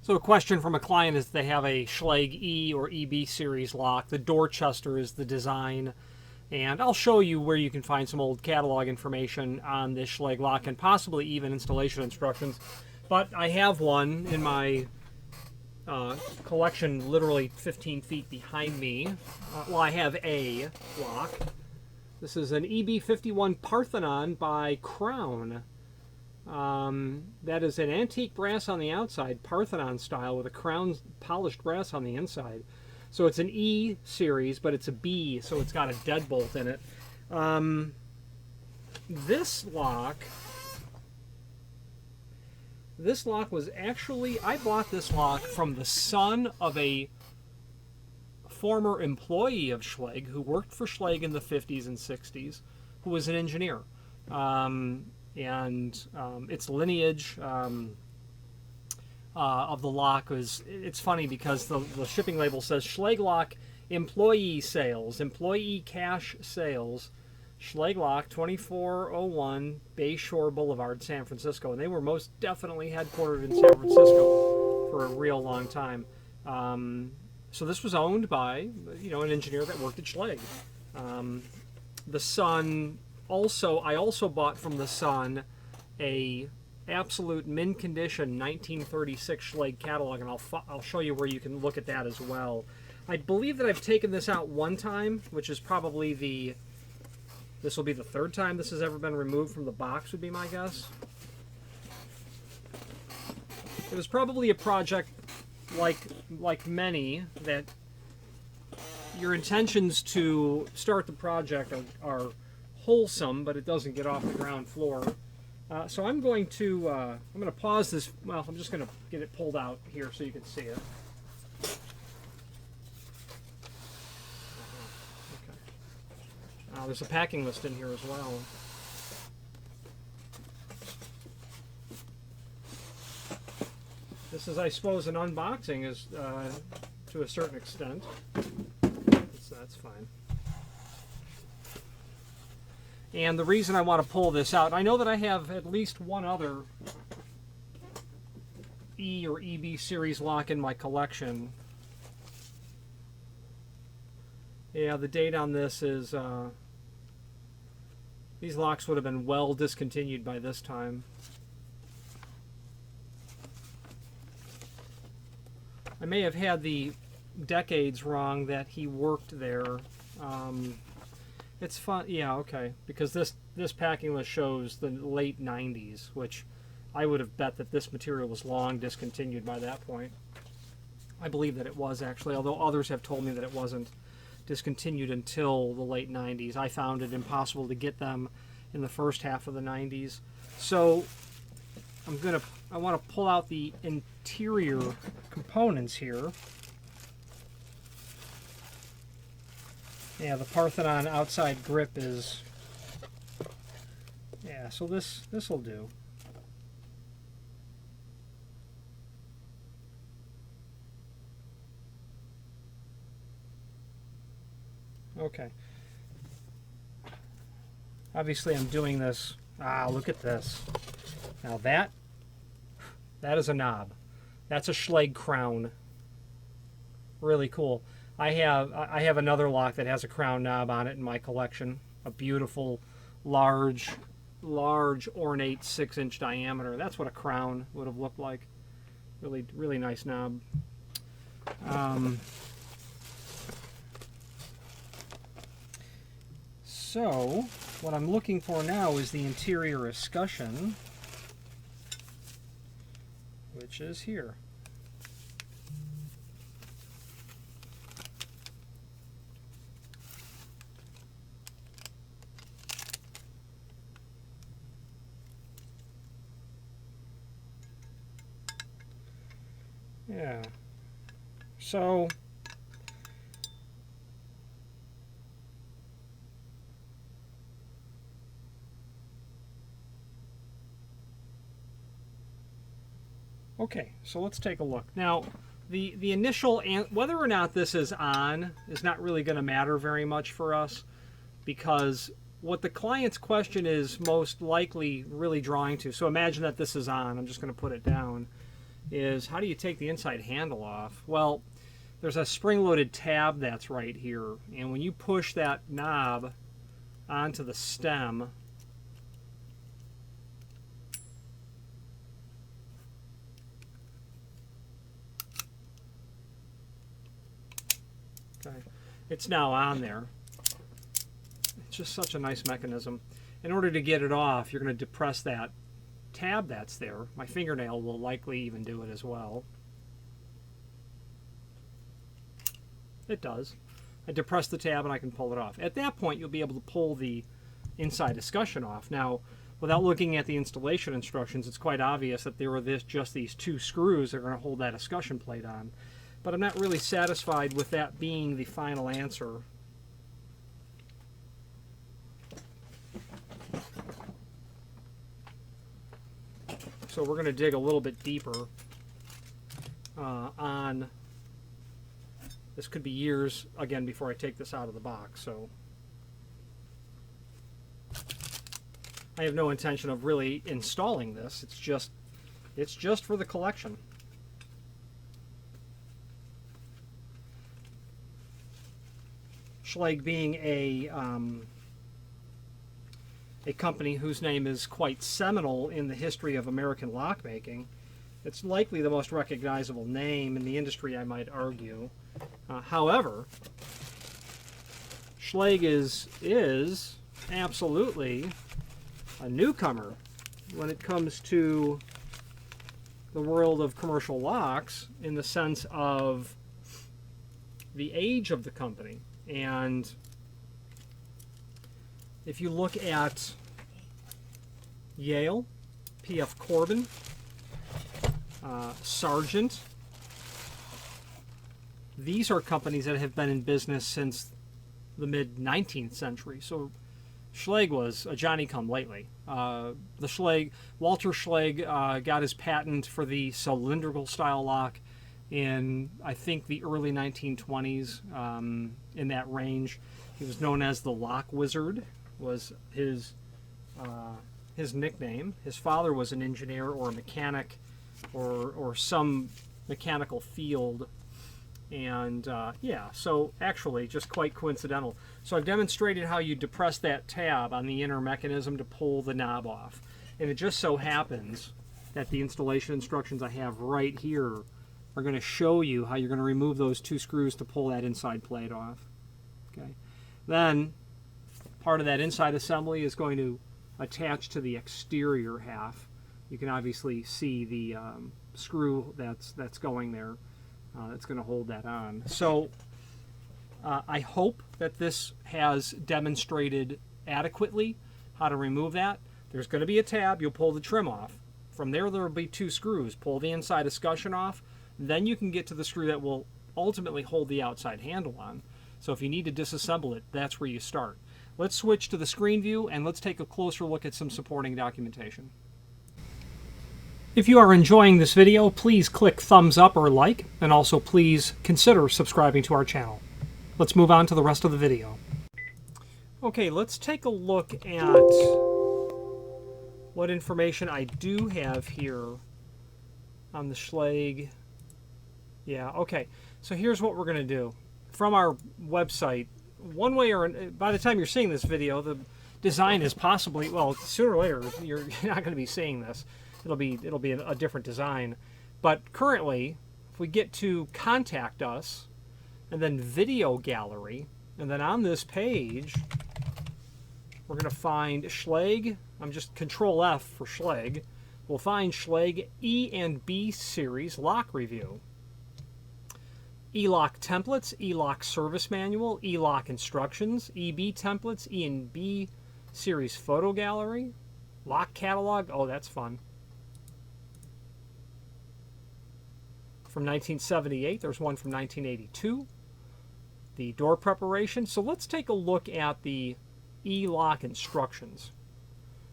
So a question from a client is they have a Schlage E or EB series lock. The Dorchester is the design. And I'll show you where you can find some old catalog information on this Schlage lock and possibly even installation instructions. But I have one in my collection literally 15 feet behind me. Well, I have a lock. This is an EB51 Parthenon by Crown. That is an antique brass on the outside, Parthenon style, with a crown polished brass on the inside. So it's an E series, but it's a B, so it's got a deadbolt in it. This lock was actually, I bought this lock from the son of a former employee of Schlage who worked for Schlage in the 50s and 60s, who was an engineer. Its lineage of the lock it's funny because the shipping label says Schlage lock employee sales, employee cash sales, Schlage lock 2401 Bayshore Boulevard, San Francisco. And they were most definitely headquartered in San Francisco for a real long time. So this was owned by, an engineer that worked at Schlage. The son I also bought from the son a absolute mint condition 1936 Schlage catalog, and I'll show you where you can look at that as well. I believe that I've taken this out one time, which is probably this will be the third time this has ever been removed from the box, would be my guess. It was probably a project like many that your intentions to start the project are wholesome, but it doesn't get off the ground floor. So I'm going to pause this. Well, I'm just going to get it pulled out here so you can see it. Okay. There's a packing list in here as well. This is, I suppose, an unboxing is to a certain extent. So that's fine. And the reason I want to pull this out, I know that I have at least one other E or EB series lock in my collection. Yeah, the date on this is, these locks would have been well discontinued by this time. I may have had the decades wrong that he worked there. It's fun, yeah, okay, because this packing list shows the late 90s, which I would have bet that this material was long discontinued by that point. I believe that it was actually, although others have told me that it wasn't discontinued until the late 90s. I found it impossible to get them in the first half of the 90s. So I want to pull out the interior components here. Yeah, the Parthenon outside grip is, yeah, so this will do. Okay. Obviously I'm doing this, look at this. Now that is a knob. That's a Schlage crown. Really cool. I have another lock that has a crown knob on it in my collection. A beautiful, large, ornate 6-inch diameter. That's what a crown would have looked like. Really, really nice knob. So, what I'm looking for now is the interior escutcheon, which is here. Yeah. So okay, so let's take a look. Now, the initial, whether or not this is on is not really going to matter very much for us, because what the client's question is most likely really drawing to, so imagine that this is on, I'm just going to put it down, is how do you take the inside handle off? Well, there's a spring-loaded tab that's right here, and when you push that knob onto the stem, okay, it's now on there. It's just such a nice mechanism. In order to get it off, you're going to depress that tab that's there. My fingernail will likely even do it as well. It does. I depress the tab and I can pull it off. At that point, you'll be able to pull the inside escutcheon off. Now, without looking at the installation instructions, it's quite obvious that there are just these two screws that are going to hold that escutcheon plate on. But I'm not really satisfied with that being the final answer. So we're going to dig a little bit deeper on, this could be years, again, before I take this out of the box. So I have no intention of really installing this. It's just for the collection. Schlage being a company whose name is quite seminal in the history of American lockmaking. It's likely the most recognizable name in the industry, I might argue. However, Schlage is absolutely a newcomer when it comes to the world of commercial locks, in the sense of the age of the company. And if you look at Yale, P.F. Corbin, Sargent, these are companies that have been in business since the mid-19th century. So Schlage was a Johnny-come-lately. Walter Schlage got his patent for the cylindrical style lock in, I think, the early 1920s, in that range. He was known as the Lock Wizard, was his nickname. His father was an engineer or a mechanic or some mechanical field. And yeah, so actually just quite coincidental. So I've demonstrated how you depress that tab on the inner mechanism to pull the knob off. And it just so happens that the installation instructions I have right here are going to show you how you're going to remove those two screws to pull that inside plate off. Okay. Then part of that inside assembly is going to attach to the exterior half. You can obviously see the screw that's going there. That's going to hold that on. So I hope that this has demonstrated adequately how to remove that. There's going to be a tab. You'll pull the trim off. From there will be two screws. Pull the inside escutcheon off. Then you can get to the screw that will ultimately hold the outside handle on. So if you need to disassemble it, that's where you start. Let's switch to the screen view and let's take a closer look at some supporting documentation. If you are enjoying this video, please click thumbs up or like, and also please consider subscribing to our channel. Let's move on to the rest of the video. Okay, let's take a look at what information I do have here on the Schlage. Yeah, okay. So here's what we're going to do. From our website, one way or by the time you're seeing this video, the design is possibly, well, sooner or later, you're not going to be seeing this. It'll be a different design. But currently, if we get to Contact Us, and then Video Gallery, and then on this page, we're going to find Schlage. I'm just Control F for Schlage. We'll find Schlage E and B Series Lock Review. E-Lock Templates, E-Lock Service Manual, E-Lock Instructions, EB Templates, E and B Series Photo Gallery, Lock Catalog. Oh, that's fun. From 1978, there's one from 1982. The door preparation. So let's take a look at the E-Lock instructions.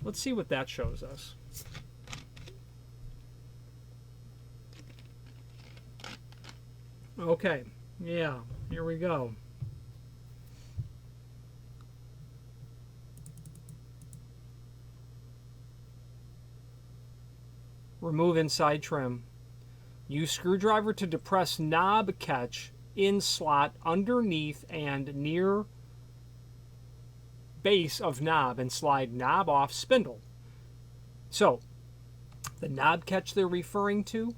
Let's see what that shows us. Okay, yeah, here we go. Remove inside trim. Use screwdriver to depress knob catch in slot underneath and near base of knob and slide knob off spindle. So, the knob catch they're referring to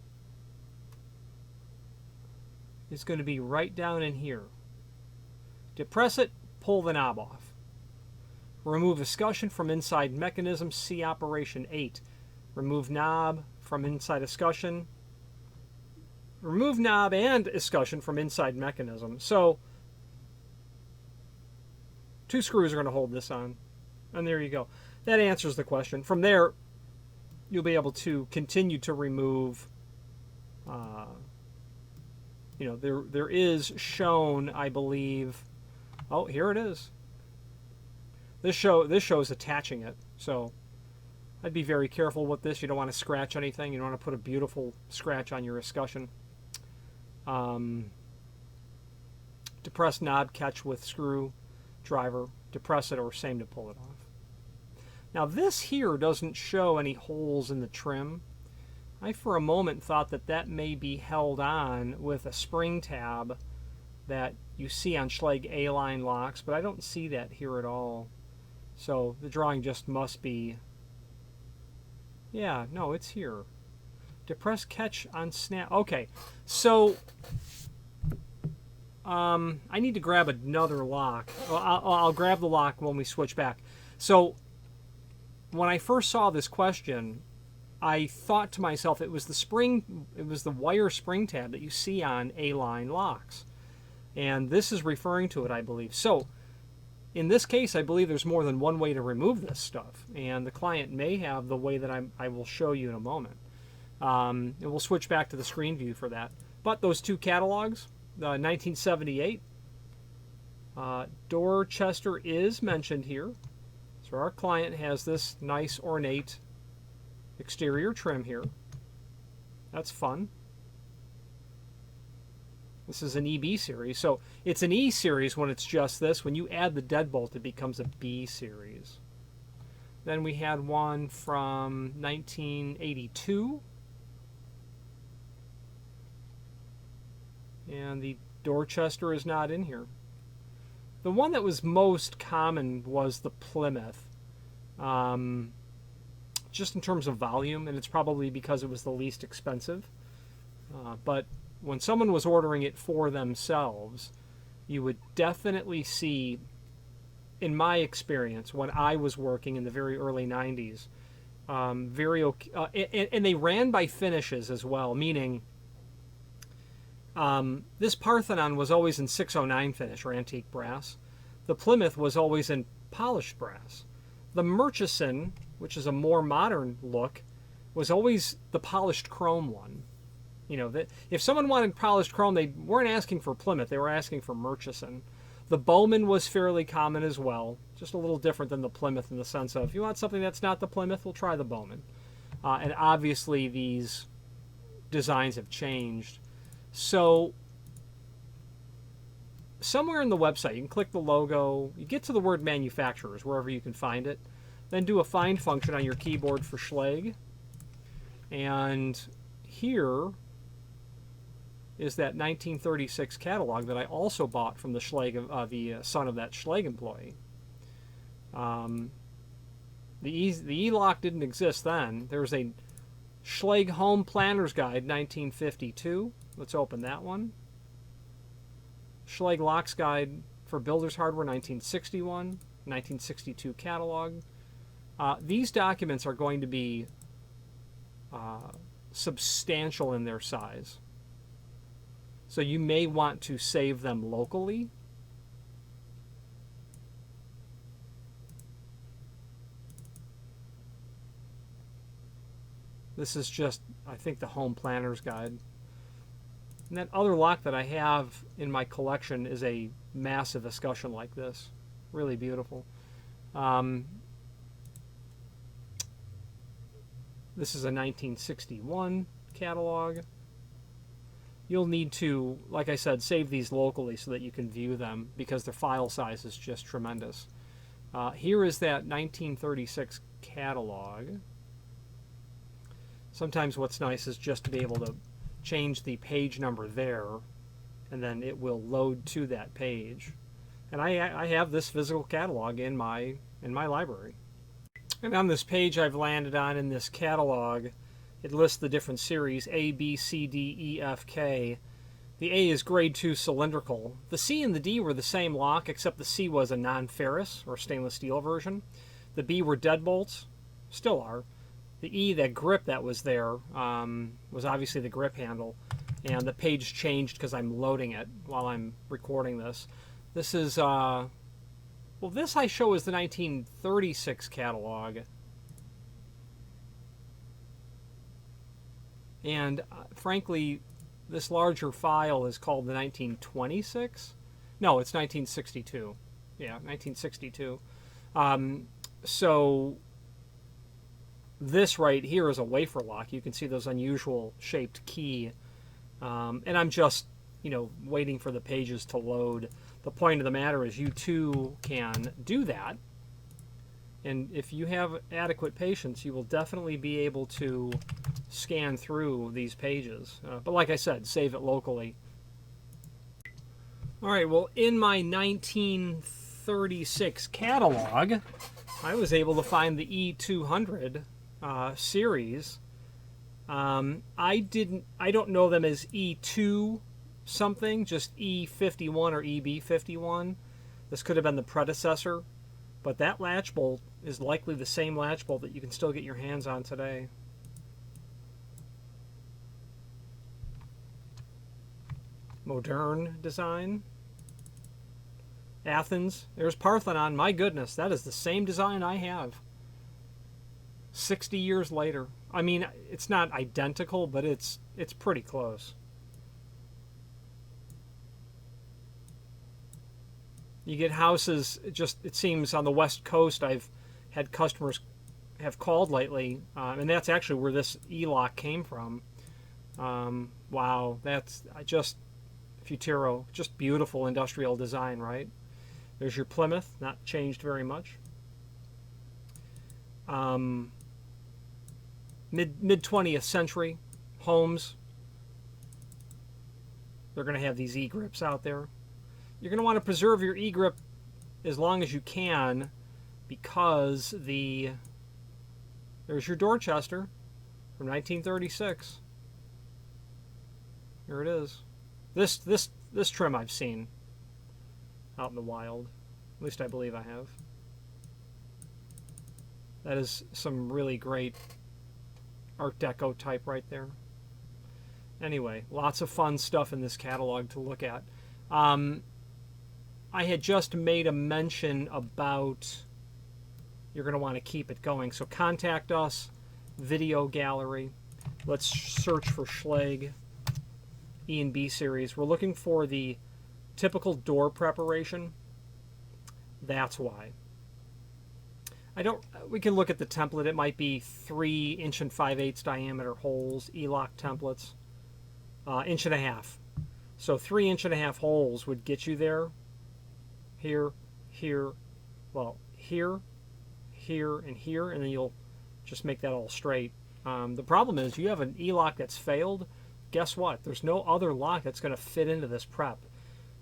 is going to be right down in here. Depress it, pull the knob off. Remove escutcheon from inside mechanism, see operation 8. Remove knob from inside escutcheon. Remove knob and escutcheon from inside mechanism. So, 2 screws are going to hold this on. And there you go. That answers the question. From there, you'll be able to continue to remove, there is shown, I believe, oh, here it is. This shows attaching it, so I'd be very careful with this. You don't want to scratch anything. You don't want to put a beautiful scratch on your escutcheon. Depress knob catch with screwdriver. Depress it, or same to pull it off. Now this here doesn't show any holes in the trim. I for a moment thought that may be held on with a spring tab that you see on Schlage A-line locks, but I don't see that here at all. So the drawing just must be, yeah, no, it's here. Depress catch on snap. Okay, so I need to grab another lock. Well, I'll grab the lock when we switch back. So when I first saw this question, I thought to myself it was the wire spring tab that you see on A-line locks. And this is referring to it, I believe. So in this case, I believe there's more than one way to remove this stuff. And the client may have the way that I will show you in a moment. And we'll switch back to the screen view for that. But those 2 catalogs, the 1978, Dorchester is mentioned here. So our client has this nice ornate exterior trim here. That's fun. This is an EB series. So it's an E series when it's just this. When you add the deadbolt, it becomes a B series. Then we had one from 1982. And the Dorchester is not in here. The one that was most common was the Plymouth. Just in terms of volume, and it's probably because it was the least expensive. But when someone was ordering it for themselves, you would definitely see, in my experience, when I was working in the very early 90s, and they ran by finishes as well, meaning this Parthenon was always in 609 finish, or antique brass. The Plymouth was always in polished brass. The Murchison, which is a more modern look, was always the polished chrome one. You know, if someone wanted polished chrome, they weren't asking for Plymouth, they were asking for Murchison. The Bowman was fairly common as well, just a little different than the Plymouth in the sense of, if you want something that's not the Plymouth, we'll try the Bowman. And obviously these designs have changed. So somewhere in the website, you can click the logo, you get to the word manufacturers, wherever you can find it, then do a find function on your keyboard for Schlage. And here is that 1936 catalog that I also bought from the Schlage, the son of that Schlage employee. The E-Lock didn't exist then. There was a Schlage Home Planner's Guide, 1952. Let's open that one. Schlage Locks Guide for Builder's Hardware, 1961. 1962 catalog. These documents are going to be substantial in their size. So you may want to save them locally. This is just, I think, the Home Planner's Guide. And that other lock that I have in my collection is a massive escutcheon like this. Really beautiful. This is a 1961 catalog. You'll need to, like I said, save these locally so that you can view them because the file size is just tremendous. Here is that 1936 catalog. Sometimes what's nice is just to be able to change the page number there, and then it will load to that page. And I have this physical catalog in my library. And on this page I've landed on in this catalog, it lists the different series, A, B, C, D, E, F, K. The A is grade 2 cylindrical. The C and the D were the same lock, except the C was a non-ferrous or stainless steel version. The B were deadbolts, still are. The E, that grip that was there, was obviously the grip handle. And the page changed because I'm loading it while I'm recording this. This is, well, this I show is the 1936 catalog. And frankly, this larger file is called the 1926. No, it's 1962. Yeah, 1962. So this right here is a wafer lock. You can see those unusual shaped key. And I'm just, waiting for the pages to load. The point of the matter is you too can do that. And if you have adequate patience, you will definitely be able to scan through these pages. But like I said, save it locally. All right, well, in my 1936 catalog, I was able to find the E200 series. I don't know them as E2 something, just E51 or EB51. This could have been the predecessor, but that latch bolt is likely the same latch bolt that you can still get your hands on today. Modern design. Athens. There's Parthenon. My goodness, that is the same design I have. 60 years later. I mean, it's not identical, but it's pretty close. You get houses, it seems on the West Coast, I've had customers have called lately, and that's actually where this E-lock came from. Wow, that's just Futuro, just beautiful industrial design, right? There's your Plymouth, not changed very much. Mid 20th century homes, they're going to have these E-grips out there. You're going to want to preserve your E-grip as long as you can, because there's your Dorchester from 1936. Here it is. This trim I've seen out in the wild. At least I believe I have. That is some really great Art Deco type right there. Anyway, lots of fun stuff in this catalog to look at. I had just made a mention about you're going to want to keep it going. So contact us, video gallery. Let's search for Schlage E and B series. We're looking for the typical door preparation. That's why. We can look at the template. It might be 3 inch and 5/8 diameter holes, E-lock templates, 1.5 inches. So 3 1/2 holes would get you there. Here, here, well, here, here, and here, and then you'll just make that all straight. The problem is you have an E-lock that's failed. Guess what? There's no other lock that's going to fit into this prep.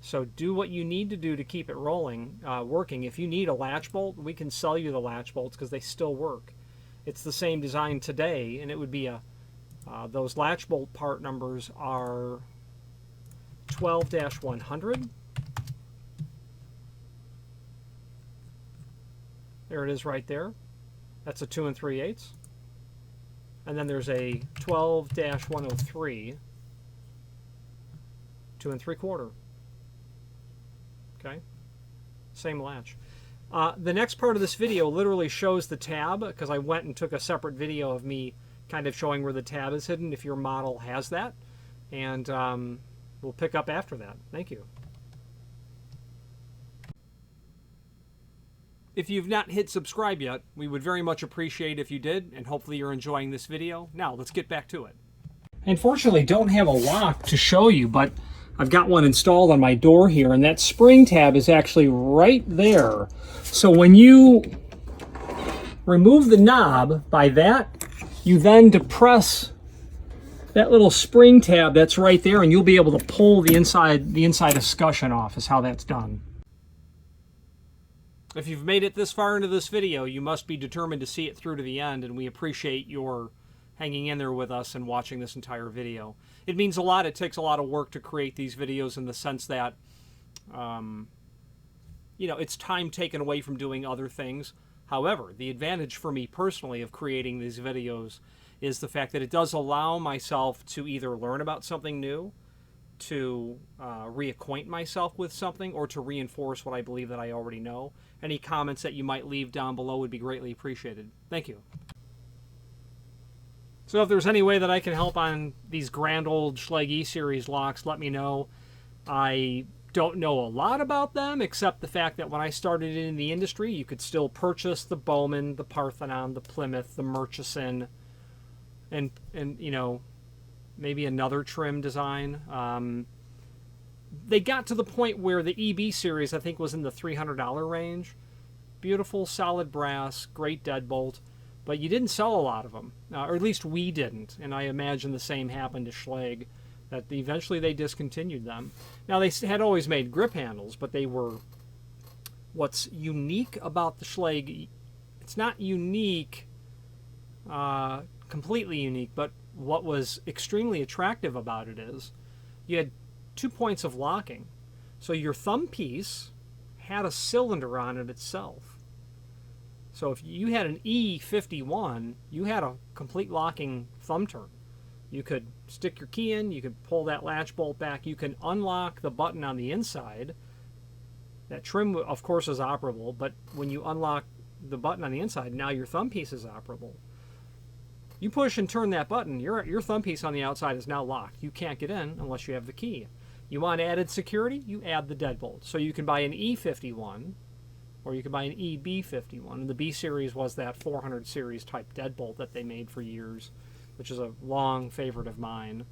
So do what you need to do to keep it rolling, working. If you need a latch bolt, we can sell you the latch bolts because they still work. It's the same design today, and it would be those latch bolt part numbers are 12-100. There it is right there. That's a 2 3/8. And then there's a 12-103, 2 3/4. Okay, same latch. The next part of this video literally shows the tab, because I went and took a separate video of me kind of showing where the tab is hidden, if your model has that. And we'll pick up after that. Thank you. If you've not hit subscribe yet, we would very much appreciate if you did, and hopefully you're enjoying this video. Now, let's get back to it. I unfortunately don't have a lock to show you, but I've got one installed on my door here, and that spring tab is actually right there. So when you remove the knob by that, you then depress that little spring tab that's right there, and you'll be able to pull the inside escutcheon off is how that's done. If you've made it this far into this video, you must be determined to see it through to the end, and we appreciate your hanging in there with us and watching this entire video. It means a lot. It takes a lot of work to create these videos in the sense that, you know, it's time taken away from doing other things. However, the advantage for me personally of creating these videos is the fact that it does allow myself to either learn about something new, to reacquaint myself with something, or to reinforce what I believe that I already know. Any comments that you might leave down below would be greatly appreciated. Thank you. So if there's any way that I can help on these grand old Schlage E Series locks, let me know. I don't know a lot about them, except the fact that when I started in the industry, you could still purchase the Bowman, the Parthenon, the Plymouth, the Murchison, and you know, maybe another trim design. They got to the point where the EB series, I think, was in the $300 range. Beautiful, solid brass, great deadbolt, but you didn't sell a lot of them, or at least we didn't, and I imagine the same happened to Schlage, that eventually they discontinued them. Now, they had always made grip handles, but they were... What's unique about the Schlage, it's not unique, completely unique, but what was extremely attractive about it is you had 2 points of locking. So your thumb piece had a cylinder on it itself. So if you had an E51, you had a complete locking thumb turn. You could stick your key in, you could pull that latch bolt back, you can unlock the button on the inside. That trim, of course, is operable, but when you unlock the button on the inside, now your thumb piece is operable. You push and turn that button, your thumb piece on the outside is now locked. You can't get in unless you have the key. You want added security? You add the deadbolt. So you can buy an E51, or you can buy an EB51. And the B series was that 400 series type deadbolt that they made for years, which is a long favorite of mine.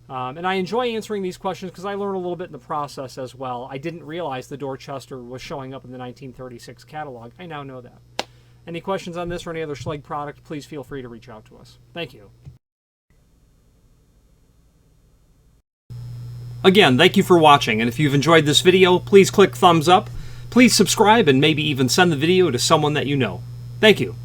And I enjoy answering these questions because I learn a little bit in the process as well. I didn't realize the Dorchester was showing up in the 1936 catalog. I now know that. Any questions on this or any other Schlage product, please feel free to reach out to us. Thank you. Again, thank you for watching, and if you've enjoyed this video, please click thumbs up, please subscribe, and maybe even send the video to someone that you know. Thank you.